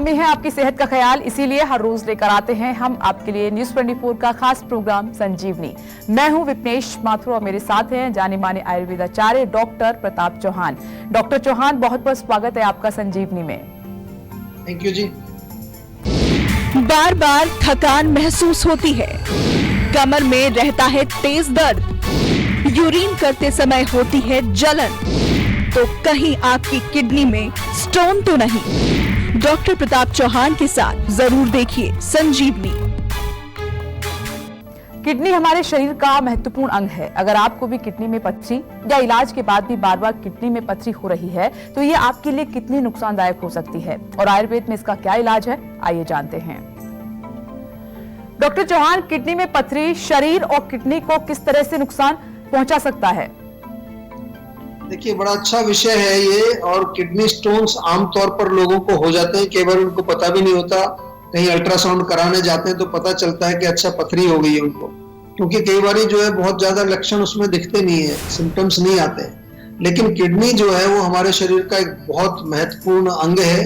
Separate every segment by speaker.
Speaker 1: में है आपकी सेहत का ख्याल, इसीलिए हर रोज लेकर आते हैं हम आपके लिए न्यूज 24 का खास प्रोग्राम संजीवनी। मैं हूं विपनेश माथुर और मेरे साथ हैं जाने माने आयुर्वेदाचार्य डॉक्टर प्रताप चौहान। डॉक्टर चौहान, बहुत बहुत स्वागत है आपका संजीवनी में।
Speaker 2: थैंक यू जी।
Speaker 3: बार बार थकान महसूस होती है, कमर में रहता है तेज दर्द, यूरिन करते समय होती है जलन, तो कहीं आपकी किडनी में स्टोन तो नहीं? डॉक्टर प्रताप चौहान के साथ जरूर देखिए संजीवनी।
Speaker 1: किडनी हमारे शरीर का महत्वपूर्ण अंग है। अगर आपको भी किडनी में पथरी या इलाज के बाद भी बार बार किडनी में पथरी हो रही है तो ये आपके लिए कितनी नुकसानदायक हो सकती है और आयुर्वेद में इसका क्या इलाज है, आइए जानते हैं। डॉक्टर चौहान, किडनी में पथरी शरीर और किडनी को किस तरह से नुकसान पहुंचा सकता है?
Speaker 2: देखिए, बड़ा अच्छा विषय है ये। और किडनी स्टोन्स आमतौर पर लोगों को हो जाते हैं, कई बार उनको पता भी नहीं होता। कहीं अल्ट्रासाउंड कराने जाते हैं तो पता चलता है कि अच्छा पथरी हो गई है उनको, क्योंकि कई बार जो है बहुत ज्यादा लक्षण उसमें दिखते नहीं है, सिम्टम्स नहीं आते हैं। लेकिन किडनी जो है वो हमारे शरीर का एक बहुत महत्वपूर्ण अंग है,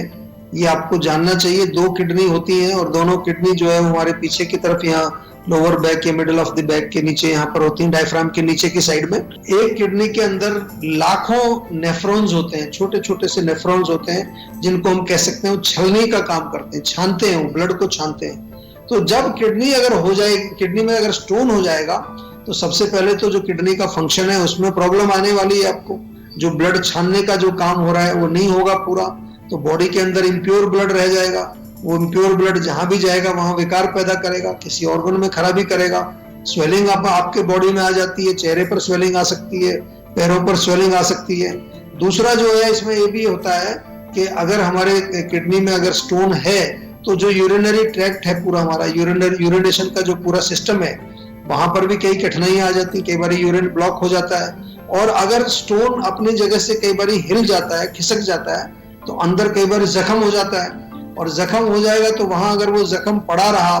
Speaker 2: ये आपको जानना चाहिए। 2 किडनी होती हैं और दोनों किडनी जो है हमारे पीछे की तरफ, यहाँ लोअर बैक या मिडिल ऑफ द बैक के नीचे यहाँ पर होती हैं, डायफ्राम के नीचे की साइड में। एक किडनी के अंदर लाखों नेफ्रॉन्स होते हैं, छोटे छोटे से नेफ्रॉन्स होते हैं, जिनको हम कह सकते हैं छलनी का काम करते हैं, छानते हैं, ब्लड को छानते हैं। तो जब किडनी अगर हो जाए, किडनी में अगर स्टोन हो जाएगा तो सबसे पहले तो जो किडनी का फंक्शन है उसमें प्रॉब्लम आने वाली है आपको। जो ब्लड छानने का जो काम हो रहा है वो नहीं होगा पूरा, तो बॉडी के अंदर इम्प्योर ब्लड रह जाएगा। वो इम्प्योर ब्लड जहां भी जाएगा वहां विकार पैदा करेगा, किसी ऑर्गन में खराबी करेगा। स्वेलिंग आपके बॉडी में आ जाती है, चेहरे पर स्वेलिंग आ सकती है, पैरों पर स्वेलिंग आ सकती है। दूसरा जो है इसमें ये भी होता है कि अगर हमारे किडनी में अगर स्टोन है तो जो यूरिनरी ट्रैक्ट है पूरा हमारा, यूरिनेशन का जो पूरा सिस्टम है, वहां पर भी कई कठिनाइयां आ जाती है। कई बार यूरिन ब्लॉक हो जाता है और अगर स्टोन अपनी जगह से कई बार हिल जाता है, खिसक जाता है, तो अंदर कई बार जख्म हो जाता है। और जख्म हो जाएगा तो वहां अगर वो जख्म पड़ा रहा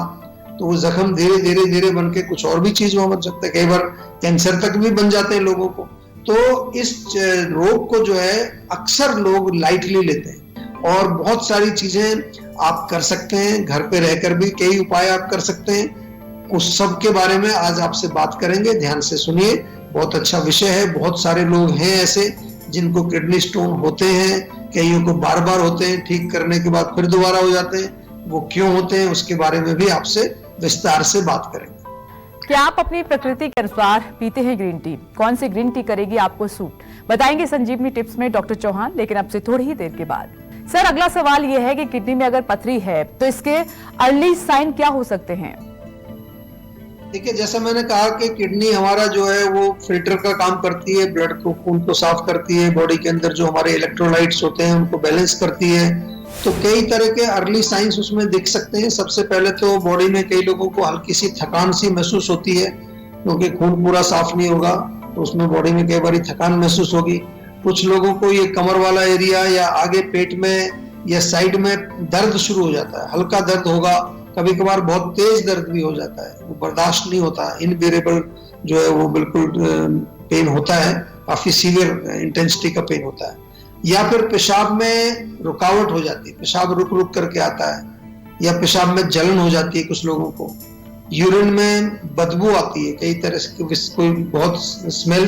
Speaker 2: तो वो जख्म धीरे धीरे धीरे बन के कुछ और भी चीज वहां बन सकता है। कई बार कैंसर तक भी बन जाते हैं लोगों को। तो इस रोग को जो है अक्सर लोग लाइटली लेते हैं और बहुत सारी चीजें आप कर सकते हैं, घर पे रहकर भी कई उपाय आप कर सकते हैं। उस सब के बारे में आज आपसे बात करेंगे, ध्यान से सुनिए। बहुत अच्छा विषय है। बहुत सारे लोग हैं ऐसे जिनको किडनी स्टोन होते हैं, कईयों को बार बार होते हैं, ठीक करने के बाद फिर दोबारा हो जाते हैं। वो क्यों होते हैं उसके बारे में भी आपसे विस्तार से बात करेंगे।
Speaker 1: क्या आप अपनी प्रकृति के अनुसार पीते हैं ग्रीन टी? कौन सी ग्रीन टी करेगी आपको सूट, बताएंगे संजीवनी टिप्स में डॉक्टर चौहान, लेकिन अब से थोड़ी ही देर के बाद। सर, अगला सवाल यह है कि किडनी में अगर पथरी है तो इसके अर्ली साइन क्या हो सकते हैं?
Speaker 2: देखिए, जैसा मैंने कहा कि किडनी हमारा जो है वो फिल्टर का काम करती है, ब्लड को, खून को साफ करती है, बॉडी के अंदर जो हमारे इलेक्ट्रोलाइट्स होते हैं उनको बैलेंस करती है। तो कई तरह के अर्ली साइंस उसमें दिख सकते हैं। सबसे पहले तो बॉडी में कई लोगों को हल्की सी थकान सी महसूस होती है, क्योंकि खून पूरा साफ नहीं होगा तो उसमें बॉडी में कई बार थकान महसूस होगी। कुछ लोगों को ये कमर वाला एरिया या आगे पेट में या साइड में दर्द शुरू हो जाता है, हल्का दर्द होगा, कभी कभार बहुत तेज दर्द भी हो जाता है, वो बर्दाश्त नहीं होता, इनबियरेबल जो है वो बिल्कुल पेन होता है, काफी सीवियर इंटेंसिटी का पेन होता है। या फिर पेशाब में रुकावट हो जाती है, पेशाब रुक रुक करके आता है, या पेशाब में जलन हो जाती है कुछ लोगों को। यूरिन में बदबू आती है, कई तरह से कोई बहुत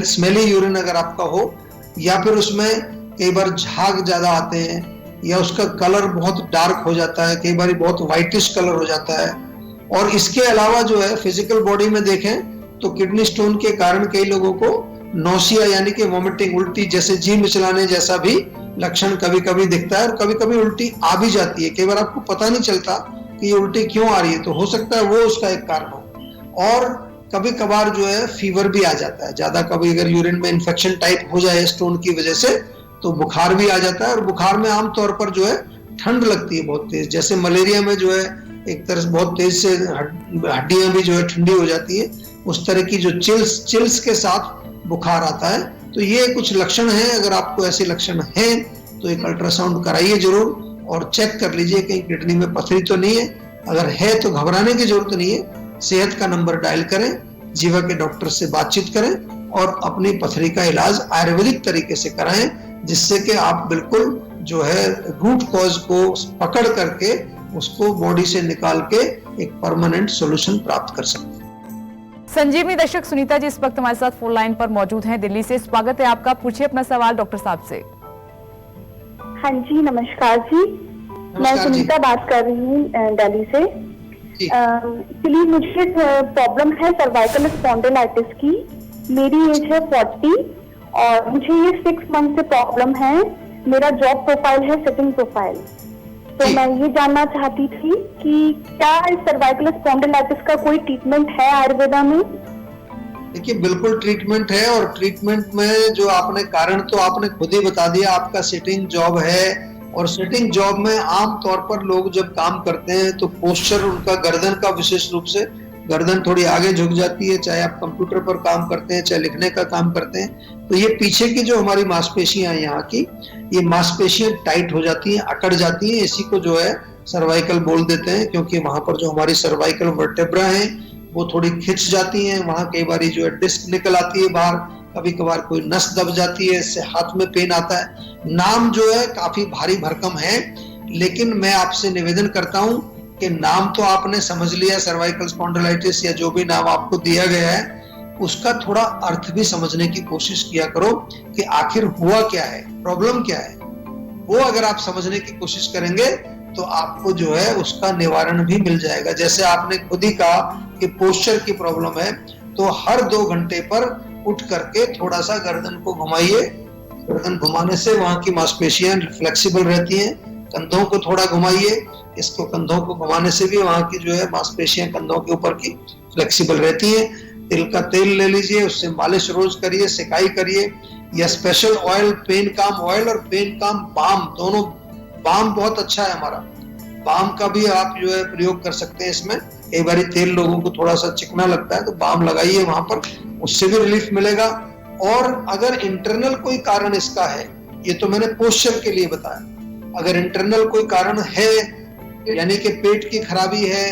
Speaker 2: स्मेली यूरिन अगर आपका हो, या फिर उसमें कई बार झाग ज्यादा आते हैं, या उसका कलर बहुत डार्क हो जाता है, कई बार बहुत व्हाइटिश कलर हो जाता है। और इसके अलावा जो है फिजिकल बॉडी में देखें तो किडनी स्टोन के कारण कई लोगों को नोसिया यानी कि वोमिटिंग, उल्टी जैसे जी मिचलाने जैसा भी लक्षण कभी कभी दिखता है और कभी कभी उल्टी आ भी जाती है। कई बार आपको पता नहीं चलता कि ये उल्टी क्यों आ रही है, तो हो सकता है वो उसका एक कारण हो। और कभी कभार जो है फीवर भी आ जाता है ज्यादा, कभी अगर यूरिन में इन्फेक्शन टाइप हो जाए स्टोन की वजह से तो बुखार भी आ जाता है। और बुखार में आमतौर पर जो है ठंड लगती है बहुत तेज, जैसे मलेरिया में जो है एक तरह से बहुत तेज से हड्डियां भी जो है ठंडी हो जाती है, उस तरह की जो चिल्स के साथ बुखार आता है। तो ये कुछ लक्षण हैं। अगर आपको ऐसे लक्षण हैं तो एक अल्ट्रासाउंड कराइए जरूर और चेक कर लीजिए कहीं किडनी में पथरी तो नहीं है। अगर है तो घबराने की जरूरत नहीं है, सेहत का नंबर डायल करें, जीवा के डॉक्टर से बातचीत करें और अपनी पथरी का इलाज आयुर्वेदिक तरीके से कराएं, जिससे कि आप बिल्कुल जो है रूट कॉज को पकड़ करके उसको बॉडी से निकाल के एक परमानेंट सॉल्यूशन प्राप्त कर सकते हैं।
Speaker 1: संजीवनी दर्शक सुनीता जी इस वक्त हमारे साथ फोन लाइन पर मौजूद हैं दिल्ली से। स्वागत है आपका, पूछिए अपना सवाल डॉक्टर साहब से।
Speaker 4: हाँ जी, नमस्कार जी। मैं सुनीता बात कर रही हूँ दिल्ली से। एक्चुअली मुझे प्रॉब्लम है सर्वाइकल स्पॉन्डिलाइटिस की। मेरी एज है 40 और मुझे ये 6 मंथ से प्रॉब्लम है। मेरा जॉब प्रोफाइल है सिटिंग प्रोफाइल। तो मैं ये जानना चाहती थी कि क्या इस सर्वाइकल स्पॉन्डिलाइटिस का कोई ट्रीटमेंट है आयुर्वेदा में?
Speaker 2: देखिए, बिल्कुल ट्रीटमेंट है। और ट्रीटमेंट में जो आपने कारण तो आपने खुद ही बता दिया, आपका सिटिंग जॉब है। और सिटिंग जॉब में आम तौर पर लोग जब काम करते हैं तो पोस्चर उनका गर्दन का विशेष रूप से गर्दन थोड़ी आगे झुक जाती है, चाहे आप कंप्यूटर पर काम करते हैं चाहे लिखने का काम करते हैं। तो ये पीछे की जो हमारी मांसपेशियां हैं यहाँ की, ये मांसपेशियां टाइट हो जाती हैं, अकड़ जाती हैं। इसी को जो है सर्वाइकल बोल देते हैं, क्योंकि वहां पर जो हमारी सर्वाइकल वर्टेब्रा है वो थोड़ी खिंच जाती हैं। वहां कई बार जो है डिस्क निकल आती है बाहर, कभी कभार कोई नस दब जाती है, इससे हाथ में पेन आता है। नाम जो है काफी भारी भरकम है, लेकिन मैं आपसे निवेदन करता हूं कि नाम तो आपने समझ लिया, सर्वाइकल स्पॉन्डिलाइटिस या जो भी नाम आपको दिया गया है, उसका थोड़ा अर्थ भी समझने की कोशिश किया करो कि आखिर हुआ क्या है, प्रॉब्लम क्या है। वो अगर आप समझने की कोशिश करेंगे तो आपको जो है उसका निवारण भी मिल जाएगा। जैसे आपने खुद ही कहा कि पोस्चर की प्रॉब्लम है, तो हर 2 घंटे पर उठ करके थोड़ा सा गर्दन को घुमाइए। गर्दन घुमाने से वहां की मांसपेशियां फ्लेक्सिबल रहती हैं। कंधों को थोड़ा घुमाइए, इसको कंधों को घुमाने से भी वहां की जो है मांसपेशियां कंधों के ऊपर की फ्लेक्सिबल रहती हैं। तिल का तेल ले लीजिए, उससे मालिश रोज करिए, सिकाई करिए, या स्पेशल ऑयल, पेन काम ऑयल और पेन काम बाम, दोनों। बाम बहुत अच्छा है हमारा, बाम का भी आप जो है प्रयोग कर सकते हैं इसमें। कई बार तेल लोगों को थोड़ा सा चिकना लगता है तो बाम लगाइए वहां पर, उससे भी रिलीफ मिलेगा। और अगर इंटरनल कोई कारण इसका है, ये तो मैंने पोस्चर के लिए बताया, अगर इंटरनल कोई कारण है यानी कि पेट की खराबी है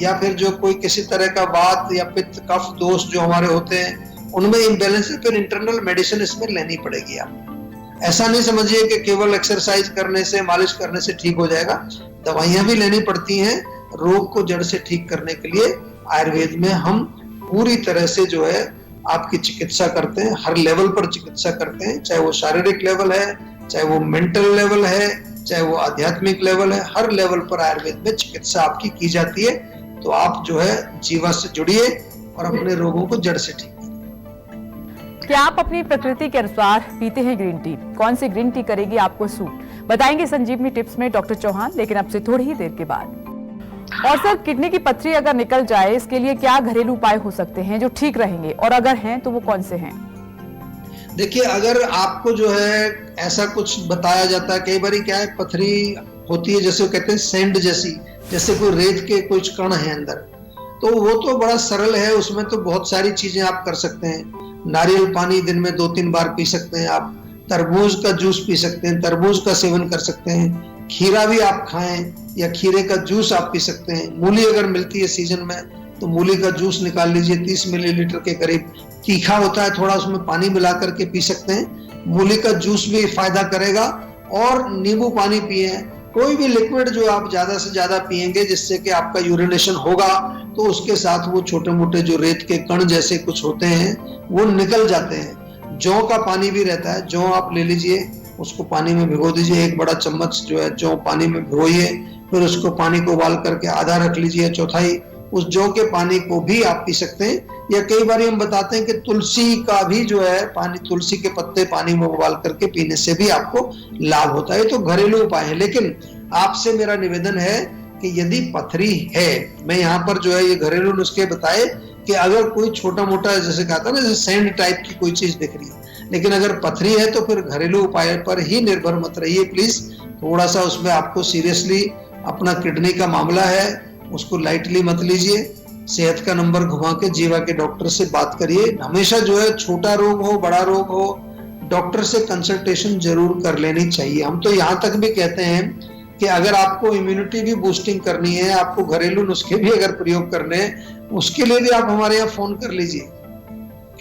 Speaker 2: या फिर जो कोई किसी तरह का वात या पित्त कफ दोष जो हमारे होते हैं उनमें इम्बैलेंस है, फिर इंटरनल मेडिसिन इसमें लेनी पड़ेगी। आप ऐसा नहीं समझिए कि केवल एक्सरसाइज करने से, मालिश करने से ठीक हो जाएगा। दवाइयां भी लेनी पड़ती हैं रोग को जड़ से ठीक करने के लिए। आयुर्वेद में हम पूरी तरह से जो है आपकी चिकित्सा करते हैं, हर लेवल पर चिकित्सा करते हैं, चाहे वो शारीरिक लेवल है, चाहे वो मेंटल लेवल है, चाहे वो आध्यात्मिक लेवल है, हर लेवल पर आयुर्वेद में चिकित्सा आपकी की जाती है। तो आप जो है जीवा से जुड़िए और अपने रोगों को जड़ से ठीक करिए।
Speaker 1: क्या आप अपनी प्रकृति के अनुसार पीते हैं ग्रीन टी? कौन सी ग्रीन टी करेगी आपको सूट, बताएंगे संजीवनी टिप्स में डॉक्टर चौहान, लेकिन अब से थोड़ी ही देर के बाद। और सर, किडनी की पथरी अगर निकल जाए, इसके लिए क्या घरेलू उपाय हो सकते हैं जो ठीक रहेंगे, और अगर हैं तो वो कौन से हैं?
Speaker 2: देखिए, अगर आपको जो है ऐसा कुछ बताया जाता है, कई बार क्या है पथरी होती है जैसे कहते हैं सैंड जैसी, जैसे कोई रेत के कुछ कण है अंदर, तो वो तो बड़ा सरल है। उसमें तो बहुत सारी चीजें आप कर सकते हैं। नारियल पानी दिन में 2-3 बार पी सकते हैं आप, तरबूज का जूस पी सकते हैं, तरबूज का सेवन कर सकते हैं, खीरा भी आप खाएं या खीरे का जूस आप पी सकते हैं। मूली अगर मिलती है सीजन में तो मूली का जूस निकाल लीजिए, 30 मिलीलीटर के करीब, तीखा होता है थोड़ा, उसमें पानी मिला करके पी सकते हैं। मूली का जूस भी फायदा करेगा। और नींबू पानी पिए। कोई भी लिक्विड जो आप ज्यादा से ज्यादा पिएंगे जिससे कि आपका यूरिनेशन होगा, तो उसके साथ वो छोटे मोटे जो रेत के कण जैसे कुछ होते हैं वो निकल जाते हैं। जौ का पानी भी रहता है, जौ आप ले लीजिए, उसको पानी में भिगो दीजिए, 1 बड़ा चम्मच जो है जौ पानी में भिगोइए, फिर उसको पानी को उबाल करके आधा रख लीजिए, चौथाई उस जौ के पानी को भी आप पी सकते हैं। या कई बार हम बताते हैं कि तुलसी का भी जो है पानी, तुलसी के पत्ते पानी में उबाल करके पीने से भी आपको लाभ होता है। तो घरेलू उपाय है। लेकिन आपसे मेरा निवेदन है कि यदि पथरी है, मैं यहाँ पर जो है ये घरेलू नुस्खे बताए कि अगर कोई छोटा मोटा जैसे कहा था ना, जैसे सैंड टाइप की कोई चीज दिख रही है, लेकिन अगर पथरी है तो फिर घरेलू उपाय पर ही निर्भर मत रहिए प्लीज। थोड़ा सा उसमें आपको सीरियसली, अपना किडनी का मामला है उसको लाइटली मत लीजिए। सेहत का नंबर घुमा के जीवा के डॉक्टर से बात करिए। हमेशा जो है छोटा रोग हो बड़ा रोग हो, डॉक्टर से कंसल्टेशन जरूर कर लेनी चाहिए। हम तो यहाँ तक भी कहते हैं कि अगर आपको इम्यूनिटी भी बूस्टिंग करनी है, आपको घरेलू नुस्खे भी अगर प्रयोग करने हैं, उसके लिए भी आप हमारे यहाँ फोन कर लीजिए,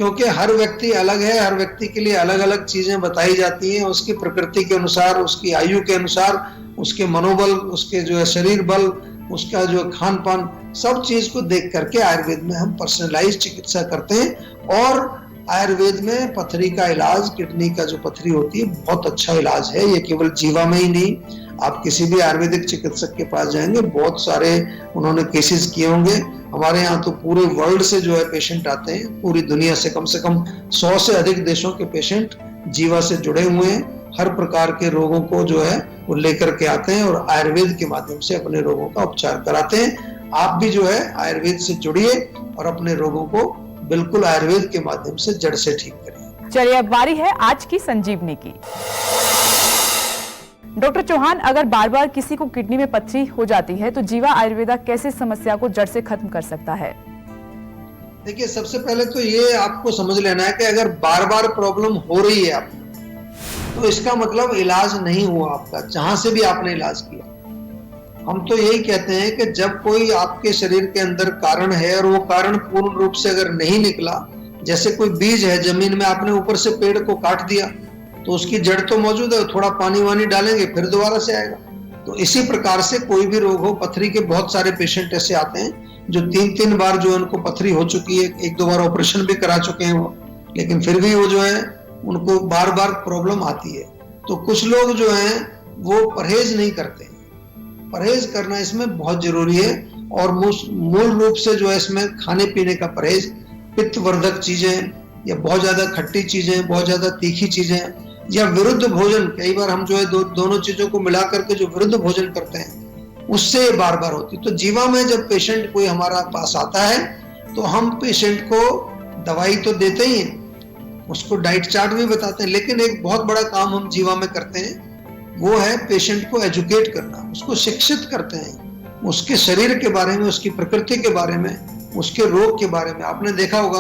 Speaker 2: क्योंकि हर व्यक्ति अलग है, हर व्यक्ति के लिए अलग अलग चीजें बताई जाती हैं, उसकी प्रकृति के अनुसार, उसकी आयु के अनुसार, उसके मनोबल, उसके जो है शरीर बल, उसका जो खान पान, सब चीज को देख करके आयुर्वेद में हम पर्सनलाइज चिकित्सा करते हैं। और आयुर्वेद में पथरी का इलाज, किडनी का जो पथरी होती है, बहुत अच्छा इलाज है। ये केवल जीवा में ही नहीं, आप किसी भी आयुर्वेदिक चिकित्सक के पास जाएंगे, बहुत सारे उन्होंने केसेस किए होंगे। हमारे यहाँ तो पूरे वर्ल्ड से जो है पेशेंट आते हैं, पूरी दुनिया से कम 100 से अधिक देशों के पेशेंट जीवा से जुड़े हुए हैं। हर प्रकार के रोगों को जो है वो लेकर के आते हैं और आयुर्वेद के माध्यम से अपने रोगों का उपचार कराते हैं। आप भी जो है आयुर्वेद से जुड़िए और अपने रोगों को बिल्कुल आयुर्वेद के माध्यम से जड़ से ठीक करिए।
Speaker 1: चलिए अब बारी है आज की संजीवनी की। डॉक्टर चौहान, अगर बार बार किसी को किडनी में पथरी हो जाती है तो जीवा आयुर्वेदा कैसे समस्या को जड़ से खत्म कर सकता है?
Speaker 2: देखिए, सबसे पहले तो ये आपको समझ लेना है कि अगर बार बार प्रॉब्लम हो रही है आपको, तो इसका मतलब इलाज नहीं हुआ आपका, जहां से भी आपने इलाज किया। हम तो यही कहते हैं कि जब कोई आपके शरीर के अंदर कारण है और वो कारण पूर्ण रूप से अगर नहीं निकला, जैसे कोई बीज है जमीन में, आपने ऊपर से पेड़ को काट दिया तो उसकी जड़ तो मौजूद है, थोड़ा पानी वानी डालेंगे फिर दोबारा से आएगा। तो इसी प्रकार से कोई भी रोग हो, पथरी के बहुत सारे पेशेंट ऐसे आते हैं जो 3-3 बार जो उनको पथरी हो चुकी है, 1-2 बार ऑपरेशन भी करा चुके हैं वो, लेकिन फिर भी वो जो है उनको बार बार प्रॉब्लम आती है। तो कुछ लोग जो हैं वो परहेज नहीं करते। परहेज करना इसमें बहुत जरूरी है और मूल रूप से जो है इसमें खाने पीने का परहेज, पित्तवर्धक चीजें या बहुत ज्यादा खट्टी चीजें, बहुत ज्यादा तीखी चीजें या विरुद्ध भोजन, कई बार हम जो है दोनों चीजों को मिला करके जो विरुद्ध भोजन करते हैं उससे बार बार होती। तो जीवा में जब पेशेंट कोई हमारा पास आता है तो हम पेशेंट को दवाई तो देते ही हैं, उसको डाइट चार्ट भी बताते हैं, लेकिन एक बहुत बड़ा काम हम जीवा में करते हैं, वो है पेशेंट को एजुकेट करना, उसको शिक्षित करते हैं उसके शरीर के बारे में, उसकी प्रकृति के बारे में, उसके रोग के बारे में। आपने देखा होगा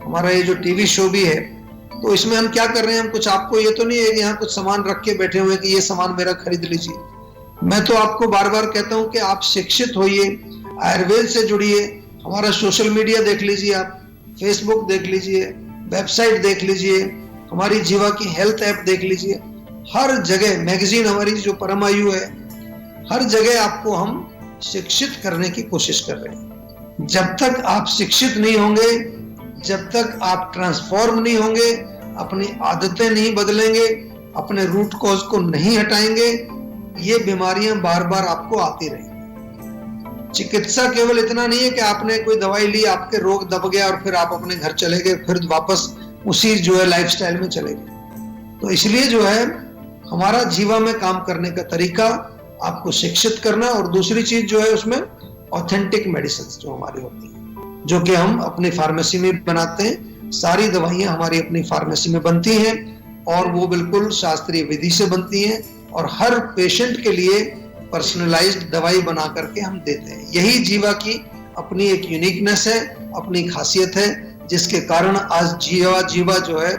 Speaker 2: हमारा ये जो टीवी शो भी है, तो इसमें हम क्या कर रहे हैं, हम कुछ, आपको ये तो नहीं है कि यहाँ कुछ सामान रख के बैठे हुए कि ये सामान मेरा खरीद लीजिए। मैं तो आपको बार बार कहता हूँ कि आप शिक्षित होइए, आयुर्वेद से जुड़िए, हमारा सोशल मीडिया देख लीजिए, आप फेसबुक देख लीजिए, वेबसाइट देख लीजिए, हमारी जीवा की हेल्थ ऐप देख लीजिए, हर जगह मैगजीन हमारी जो परमायु है, हर जगह आपको हम शिक्षित करने की कोशिश कर रहे हैं। जब तक आप शिक्षित नहीं होंगे, जब तक आप ट्रांसफॉर्म नहीं होंगे, अपनी आदतें नहीं बदलेंगे, अपने रूट कॉज को नहीं हटाएंगे, ये बीमारियां बार बार आपको आती रहेंगी। चिकित्सा केवल इतना नहीं है कि आपने कोई दवाई ली, आपके रोग दब गया और फिर आप अपने घर चले गए, फिर वापस उसी जो है लाइफस्टाइल में चले गए। तो इसलिए जो है हमारा जीवा में काम करने का तरीका आपको शिक्षित करना, और दूसरी चीज जो है उसमें ऑथेंटिक मेडिसिन जो हमारी होती है, जो कि हम अपनी फार्मेसी में बनाते हैं। सारी दवाइयां हमारी अपनी फार्मेसी में बनती हैं और वो बिल्कुल शास्त्रीय विधि से बनती हैं और हर पेशेंट के लिए पर्सनलाइज्ड दवाई बना करके हम देते हैं। यही जीवा की अपनी एक यूनिकनेस है, अपनी खासियत है, जिसके कारण आज जीवा जो है,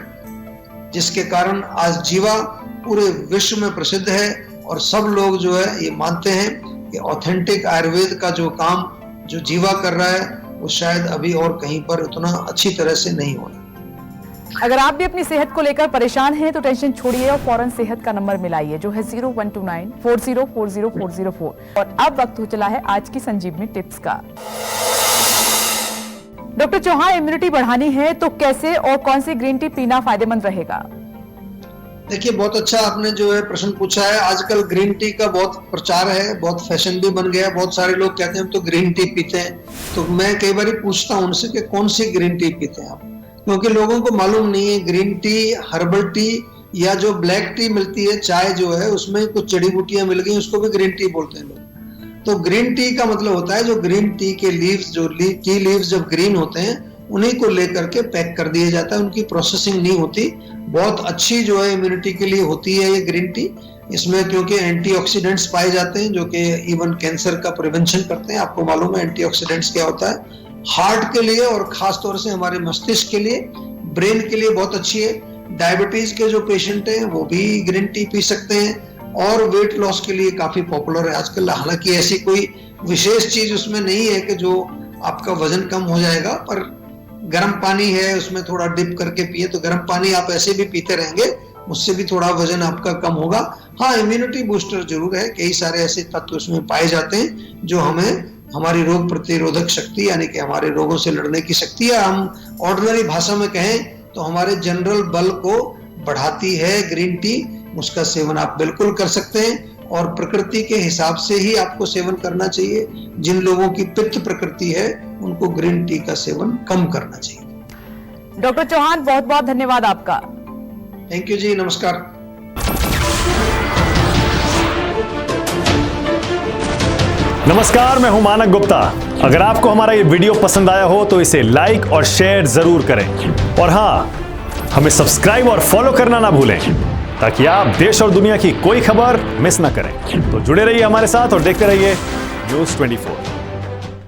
Speaker 2: जिसके कारण आज जीवा पूरे विश्व में प्रसिद्ध है और सब लोग जो है ये मानते हैं कि ऑथेंटिक आयुर्वेद का जो काम जो जीवा कर रहा है वो शायद अभी और कहीं पर उतना अच्छी तरह से नहीं हो रहा।
Speaker 1: अगर आप भी अपनी सेहत को लेकर परेशान हैं तो टेंशन छोड़िए और फौरन सेहत का नंबर मिलाइए जो है 0129404004। और अब वक्त हो चला है आज की संजीवनी टिप्स का। डॉक्टर चौहान, इम्यूनिटी बढ़ानी है तो कैसे और कौन सी ग्रीन टी पीना फायदेमंद रहेगा?
Speaker 2: देखिए, बहुत अच्छा आपने जो है प्रश्न पूछा है। आजकल ग्रीन टी का बहुत प्रचार है, बहुत फैशन भी बन गया है, बहुत सारे लोग कहते हैं हम तो ग्रीन टी पीते हैं। तो मैं कई बार पूछता हूं उनसे कि कौन सी ग्रीन टी पीते हैं आप, क्योंकि लोगों को मालूम नहीं है ग्रीन टी, हर्बल टी या जो ब्लैक टी मिलती है, चाय जो है उसमें कुछ जड़ी बूटियां मिल गई, उसको भी ग्रीन टी बोलते हैं लोग। तो ग्रीन टी का मतलब होता है जो ग्रीन टी के लीव्स, जो टी लीव्स जब ग्रीन होते हैं उन्हीं को लेकर के पैक कर दिया जाता है, उनकी प्रोसेसिंग नहीं होती। बहुत अच्छी जो है इम्यूनिटी के लिए होती है ये ग्रीन टी। इसमें क्योंकि एंटीऑक्सीडेंट्स पाए जाते हैं जो कि इवन कैंसर का प्रिवेंशन करते हैं। आपको मालूम है एंटीऑक्सीडेंट्स क्या होता है? हार्ट के लिए और खास तौर से हमारे मस्तिष्क के लिए, ब्रेन के लिए बहुत अच्छी है। डायबिटीज के जो पेशेंट हैं वो भी ग्रीन टी पी सकते हैं और वेट लॉस के लिए काफी पॉपुलर है आजकल। हालांकि ऐसी कोई विशेष चीज उसमें नहीं है कि जो आपका वजन कम हो जाएगा, पर गर्म पानी है उसमें थोड़ा डिप करके पिए, तो गर्म पानी आप ऐसे भी पीते रहेंगे, उससे भी थोड़ा वजन आपका कम होगा। हाँ, इम्यूनिटी बूस्टर जरूर है, कई सारे ऐसे तत्व उसमें पाए जाते हैं जो हमें हमारी रोग प्रतिरोधक शक्ति यानी कि हमारे रोगों से लड़ने की शक्ति, या हम ऑर्डिनरी भाषा में कहें तो हमारे जनरल बल को बढ़ाती है ग्रीन टी। उसका सेवन आप बिल्कुल कर सकते हैं और प्रकृति के हिसाब से ही आपको सेवन करना चाहिए। जिन लोगों की पित्त प्रकृति है उनको ग्रीन टी का सेवन कम करना चाहिए।
Speaker 1: डॉक्टर चौहान, बहुत बहुत धन्यवाद आपका।
Speaker 2: थैंक यू जी, नमस्कार।
Speaker 5: नमस्कार, मैं हूं मानक गुप्ता। अगर आपको हमारा ये वीडियो पसंद आया हो तो इसे लाइक और शेयर जरूर करें, और हां, हमें सब्सक्राइब और फॉलो करना ना भूलें ताकि आप देश और दुनिया की कोई खबर मिस ना करें। तो जुड़े रहिए हमारे साथ और देखते रहिए News 24।